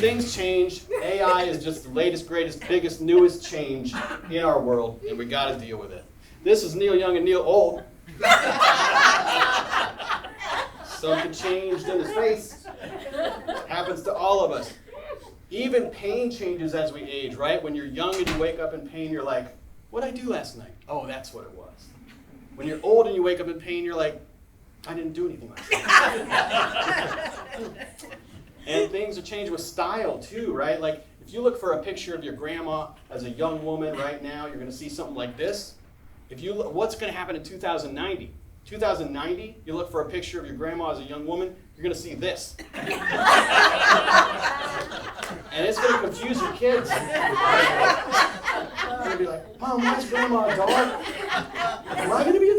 things change. AI is just the latest, greatest, biggest, newest change in our world, and we got to deal with it. This is Neil Young and Neil old. Something changed in his face. Happens to all of us. Even pain changes as we age, right? When you're young and you wake up in pain, you're like, what'd I do last night? Oh, that's what it was. When you're old and you wake up in pain, you're like, I didn't do anything last night. And things are changing with style too, right? Like if you look for a picture of your grandma as a young woman right now, you're going to see something like this. If you look, what's going to happen in 2090? 2090, you look for a picture of your grandma as a young woman, you're going to see this. And it's going to confuse your kids. They're going to be like, Mom, why is grandma a dog? Am I going to be a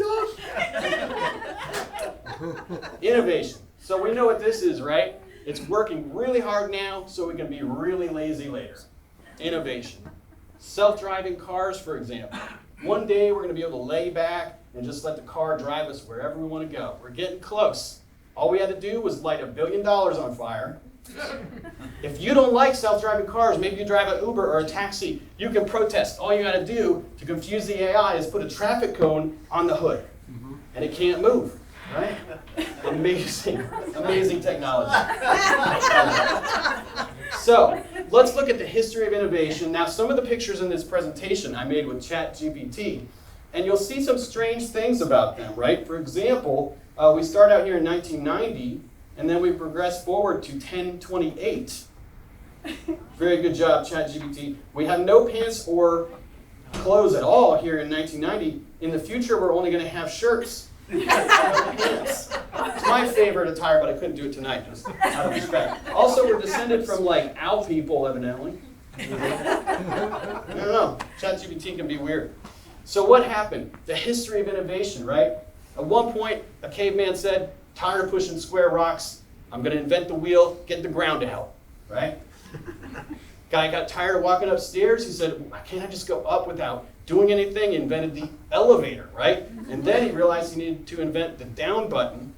dog? Innovation. So we know what this is, right? It's working really hard now so we can be really lazy later. Innovation. Self-driving cars, for example. One day we're going to be able to lay back and just let the car drive us wherever we want to go. We're getting close. All we had to do was light $1 billion on fire. If you don't like self-driving cars, maybe you drive an Uber or a taxi, you can protest. All you got to do to confuse the AI is put a traffic cone on the hood, and it can't move, right? Amazing, amazing technology. So, let's look at the history of innovation. Now, some of the pictures in this presentation I made with ChatGPT, and you'll see some strange things about them, right? For example, we start out here in 1990, and then we progress forward to 1028. Very good job, ChatGPT. We have no pants or clothes at all here in 1990. In the future, we're only going to have shirts. No pants. It's my favorite attire, but I couldn't do it tonight, just out of respect. Also, we're descended from, like, owl people, evidently. I don't know. ChatGPT can be weird. So what happened? The history of innovation, right? At one point, a caveman said, tired of pushing square rocks, I'm going to invent the wheel, get the ground to help, right? Guy got tired of walking upstairs. He said, can't I just go up without doing anything? He invented the elevator, right? And then he realized he needed to invent the down button.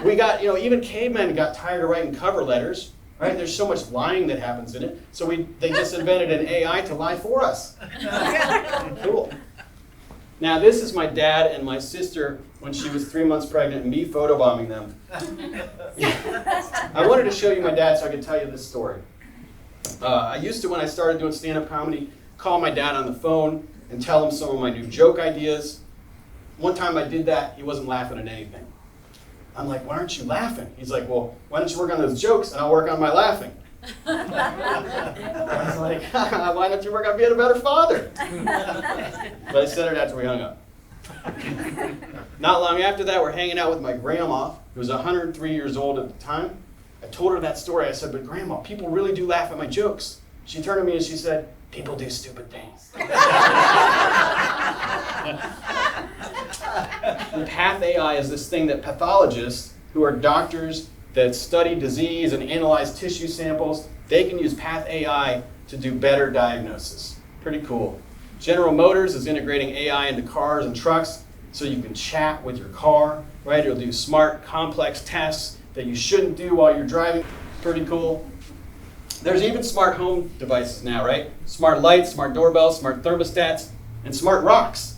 We got, even cavemen got tired of writing cover letters, right? There's so much lying that happens in it. So they just invented an AI to lie for us. Cool. Now, this is my dad and my sister when she was 3 months pregnant, and me photobombing them. I wanted to show you my dad so I could tell you this story. I used to, when I started doing stand-up comedy, call my dad on the phone and tell him some of my new joke ideas. One time I did that, he wasn't laughing at anything. I'm like, why aren't you laughing? He's like, well, why don't you work on those jokes and I'll work on my laughing. I was like, why don't you work on being a better father? But I said it after we hung up. Not long after that, we're hanging out with my grandma, who was 103 years old at the time. I told her that story. I said, but Grandma, people really do laugh at my jokes. She turned to me and she said, people do stupid things. And Path AI is this thing that pathologists, who are doctors that study disease and analyze tissue samples, they can use Path AI to do better diagnosis. Pretty cool. General Motors is integrating AI into cars and trucks so you can chat with your car, right? It'll do smart, complex tests that you shouldn't do while you're driving. Pretty cool. There's even smart home devices now, right? Smart lights, smart doorbells, smart thermostats, and smart rocks.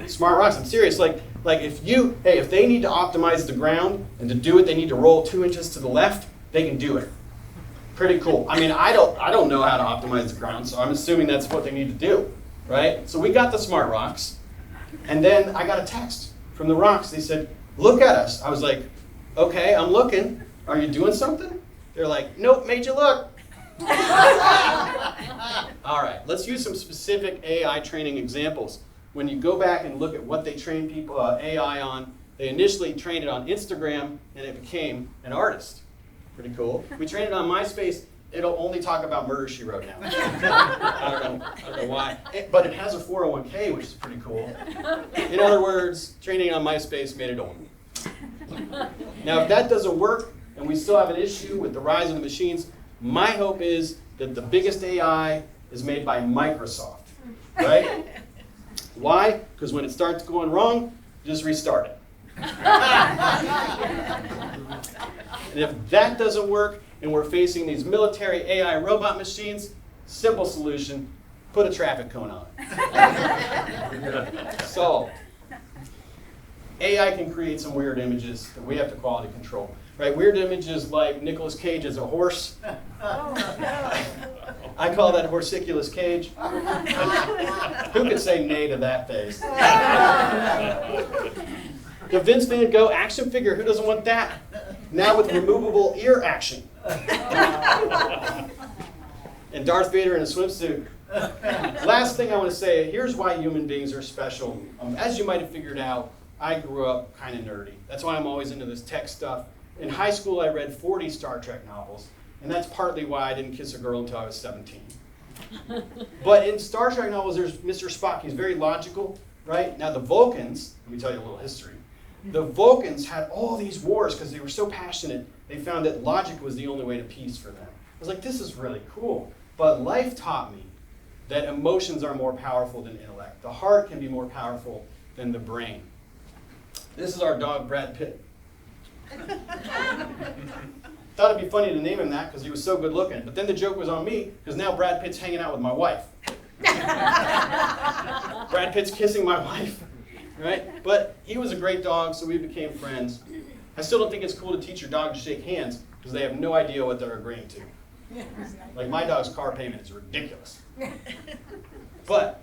Smart rocks, I'm serious. Like if they need to optimize the ground, and to do it they need to roll 2 inches to the left, they can do it. Pretty cool. I mean, I don't know how to optimize the ground, so I'm assuming that's what they need to do, right? So we got the smart rocks, and then I got a text from the rocks. They said, look at us. I was like, okay, I'm looking. Are you doing something? They're like, nope, made you look. All right, let's use some specific AI training examples. When you go back and look at what they train people AI on, they initially trained it on Instagram, and it became an artist. Pretty cool. We trained it on MySpace. It'll only talk about Murder, She Wrote now. I don't know why. But it has a 401k, which is pretty cool. In other words, training it on MySpace made it own. Now, if that doesn't work, and we still have an issue with the rise of the machines, my hope is that the biggest AI is made by Microsoft, right? Why? Because when it starts going wrong, just restart it. And if that doesn't work, and we're facing these military AI robot machines, simple solution, put a traffic cone on it. Solved. AI can create some weird images that we have to quality control. Right? Weird images like Nicolas Cage as a horse. I call that horsiculous cage. Who could say nay to that face? The Vince Van Gogh action figure, who doesn't want that? Now with removable ear action. And Darth Vader in a swimsuit. Last thing I want to say, here's why human beings are special. As you might have figured out, I grew up kind of nerdy. That's why I'm always into this tech stuff. In high school, I read 40 Star Trek novels, and that's partly why I didn't kiss a girl until I was 17. But in Star Trek novels, there's Mr. Spock. He's very logical, right? Now the Vulcans, let me tell you a little history. The Vulcans had all these wars because they were so passionate, they found that logic was the only way to peace for them. I was like, this is really cool. But life taught me that emotions are more powerful than intellect. The heart can be more powerful than the brain. This is our dog, Brad Pitt. Thought it'd be funny to name him that because he was so good looking. But then the joke was on me because now Brad Pitt's hanging out with my wife. Brad Pitt's kissing my wife, right? But he was a great dog, so we became friends. I still don't think it's cool to teach your dog to shake hands because they have no idea what they're agreeing to. Like my dog's car payment is ridiculous. But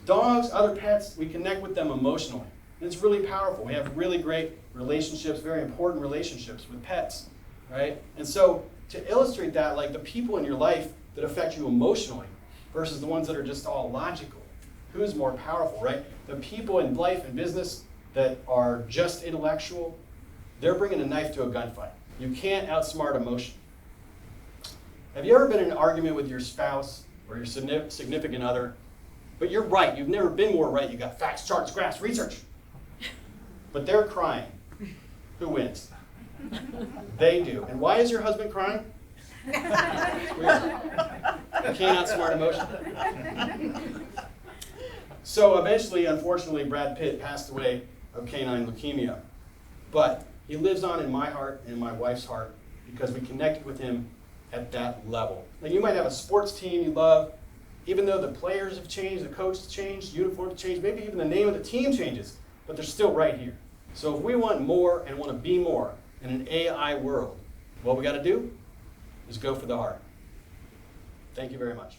dogs, other pets, we connect with them emotionally. And it's really powerful. We have really great relationships, very important relationships with pets, right? And so to illustrate that, like the people in your life that affect you emotionally versus the ones that are just all logical, who's more powerful, right? The people in life and business that are just intellectual, they're bringing a knife to a gunfight. You can't outsmart emotion. Have you ever been in an argument with your spouse or your significant other, but you're right, you've never been more right, you got facts, charts, graphs, research, but they're crying. Who wins? They do. And why is your husband crying? You can't outsmart emotion. So eventually, unfortunately, Brad Pitt passed away of canine leukemia. But he lives on in my heart and my wife's heart because we connected with him at that level. Like you might have a sports team you love, even though the players have changed, the coach has changed, uniforms have changed, maybe even the name of the team changes, but they're still right here. So if we want more and want to be more in an AI world, what we got to do is go for the heart. Thank you very much.